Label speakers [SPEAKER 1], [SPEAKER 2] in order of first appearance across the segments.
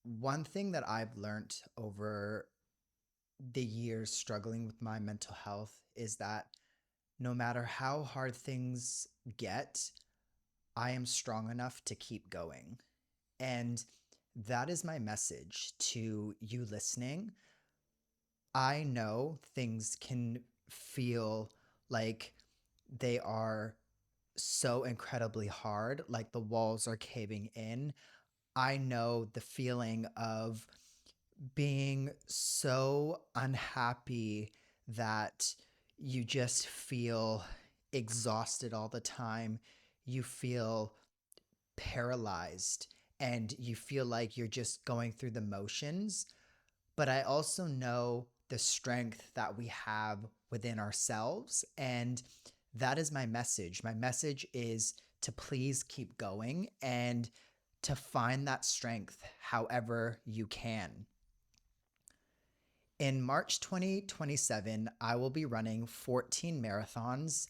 [SPEAKER 1] One thing that I've learned over the years struggling with my mental health is that no matter how hard things get, I am strong enough to keep going. And that is my message to you listening. I know things can feel like they are so incredibly hard, like the walls are caving in. I know the feeling of being so unhappy that you just feel exhausted all the time. You feel paralyzed and you feel like you're just going through the motions. But I also know the strength that we have within ourselves. And that is my message. My message is to please keep going and to find that strength however you can. In March 2027, I will be running 14 marathons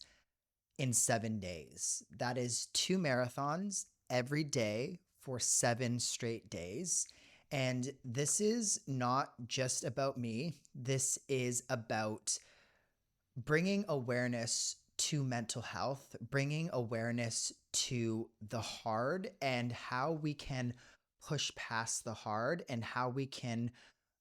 [SPEAKER 1] in 7 days. That is two marathons every day for 7 straight days. And this is not just about me, this is about bringing awareness to mental health, bringing awareness to the hard and how we can push past the hard and how we can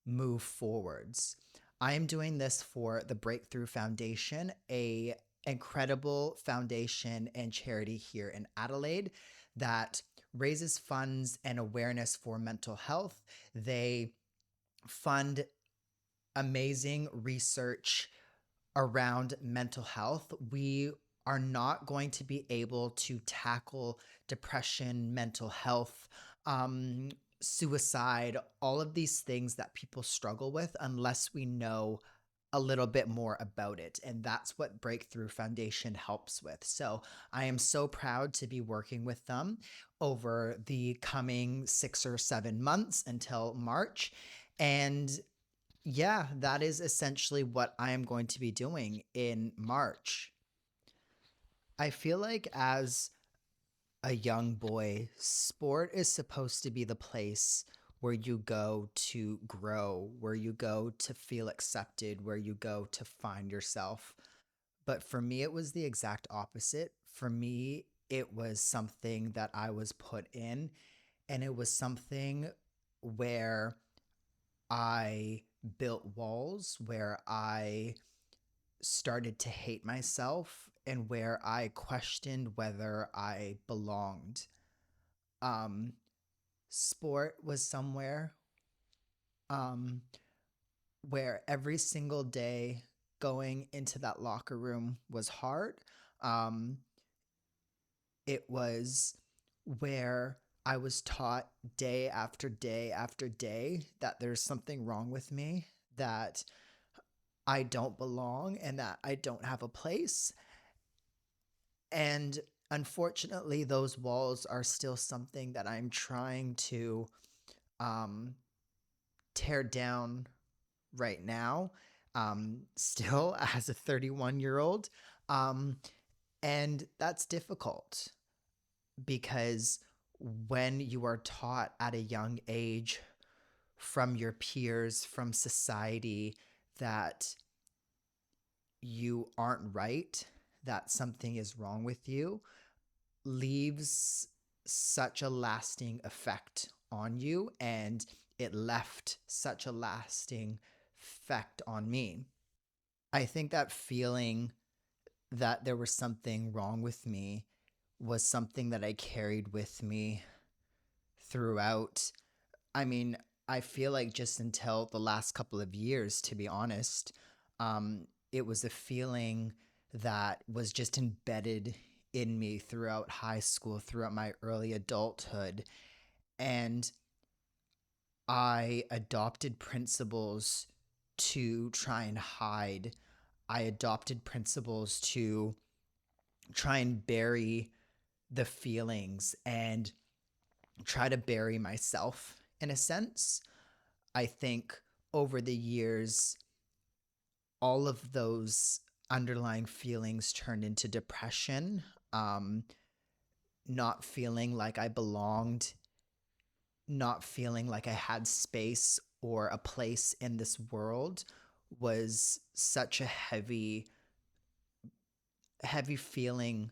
[SPEAKER 1] move forwards. I am doing this for the Breakthrough Foundation, a incredible foundation and charity here in Adelaide that raises funds and awareness for mental health. They fund amazing research around mental health. We are not going to be able to tackle depression, mental health, um, suicide, all of these things that people struggle with unless we know a little bit more about it. And that's what Breakthrough Foundation helps with. So I am so proud to be working with them over the coming 6 or 7 months until March. And yeah, that is essentially what I am going to be doing in March. I feel like as a young boy, sport is supposed to be the place where you go to grow, where you go to feel accepted, where you go to find yourself. But for me, it was the exact opposite. For me, it was something that I was put in, and it was something where I built walls, where I started to hate myself, and where I questioned whether I belonged. Um, Sport was somewhere um, where every single day going into that locker room was hard. Um, it was where I was taught day after day after day that there's something wrong with me, that I don't belong, and that I don't have a place. And unfortunately, those walls are still something that I'm trying to um, tear down right now, still as a 31-year-old. Um, and that's difficult because when you are taught at a young age from your peers, from society, that you aren't right, that something is wrong with you, leaves such a lasting effect on you. And it left such a lasting effect on me. I think that feeling that there was something wrong with me was something that I carried with me throughout. I mean, I feel like just until the last couple of years, to be honest, it was a feeling that was just embedded in me throughout high school, throughout my early adulthood. And I adopted principles to try and hide. I adopted principles to try and bury the feelings and try to bury myself in a sense. I think over the years, all of those underlying feelings turned into depression, um, not feeling like I belonged, not feeling like I had space or a place in this world was such a heavy feeling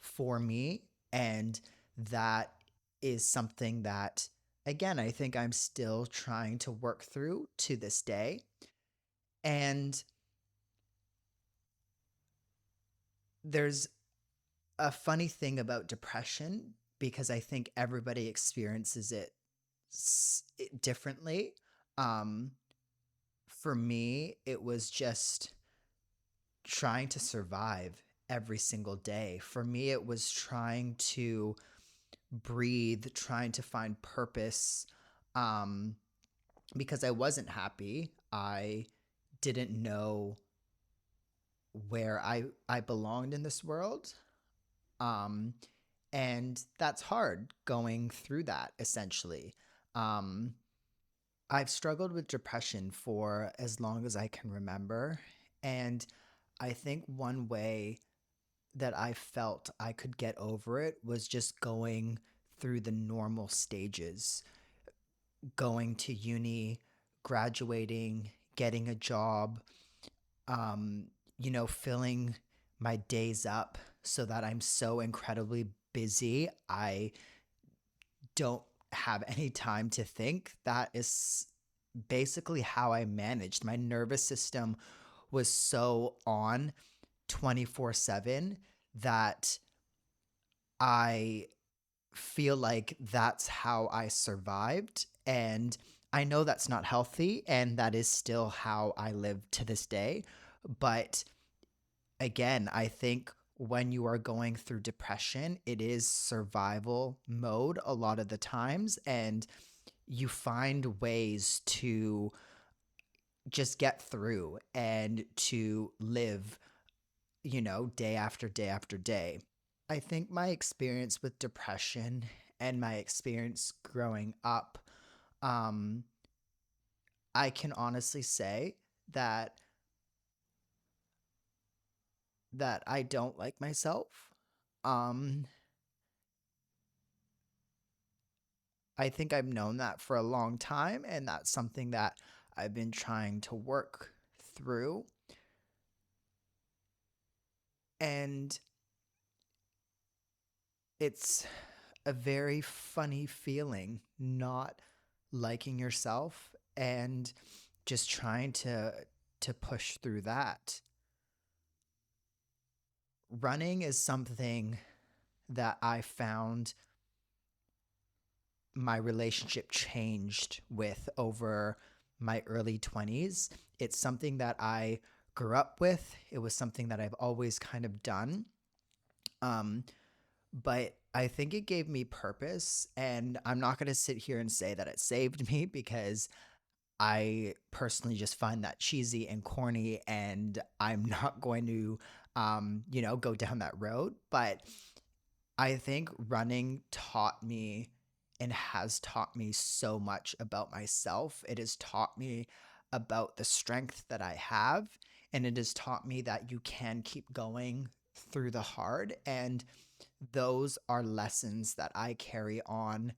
[SPEAKER 1] for me. And that is something that, again, I think I'm still trying to work through to this day. And there's a funny thing about depression because I think everybody experiences it differently. Um, for me, it was just trying to survive every single day. For me, it was trying to breathe, trying to find purpose. Um, because I wasn't happy. I didn't know where I belonged in this world. Um, and that's hard going through that essentially. Um, I've struggled with depression for as long as I can remember. And I think one way that I felt I could get over it was just going through the normal stages, going to uni, graduating, getting a job, um, filling my days up so that I'm so incredibly busy. I don't have any time to think. That is basically how I managed. My nervous system was so on 24/7 that I feel like that's how I survived. And I know that's not healthy, and that is still how I live to this day. But again, I think when you are going through depression, it is survival mode a lot of the times. And you find ways to just get through and to live, day after day after day. I think my experience with depression and my experience growing up, um, I can honestly say that I don't like myself. Um, I think I've known that for a long time, and that's something that I've been trying to work through. And it's a very funny feeling not liking yourself and just trying to push through that. Running is something that I found my relationship changed with over my early 20s. It's something that I grew up with. It was something that I've always kind of done. Um, but I think it gave me purpose. And I'm not going to sit here and say that it saved me because I personally just find that cheesy and corny, and I'm not going to, go down that road. But I think running taught me and has taught me so much about myself. It has taught me about the strength that I have, and it has taught me that you can keep going through the hard. And those are lessons that I carry on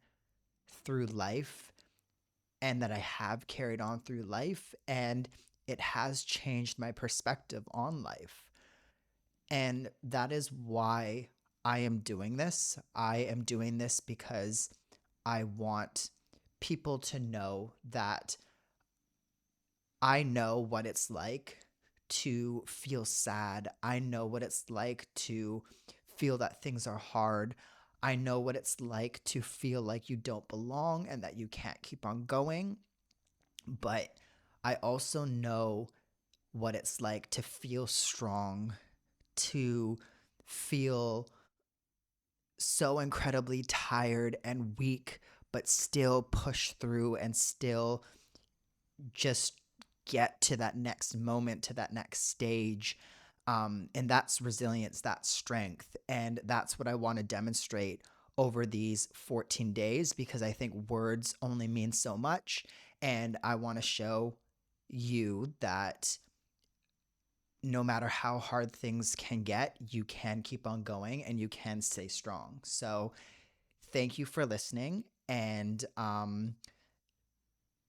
[SPEAKER 1] through life and that I have carried on through life. And it has changed my perspective on life. And that is why I am doing this. I am doing this because I want people to know that I know what it's like to feel sad. I know what it's like to feel that things are hard. I know what it's like to feel like you don't belong and that you can't keep on going. But I also know what it's like to feel strong, to feel so incredibly tired and weak, but still push through and still just get to that next moment, to that next stage. And that's resilience, that's strength. And that's what I want to demonstrate over these 14 days because I think words only mean so much. And I want to show you that no matter how hard things can get, you can keep on going and you can stay strong. So, thank you for listening. And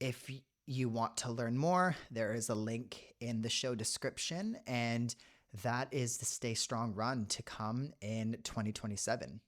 [SPEAKER 1] if you want to learn more, there is a link in the show description, and that is the Stay Strong Run to come in 2027.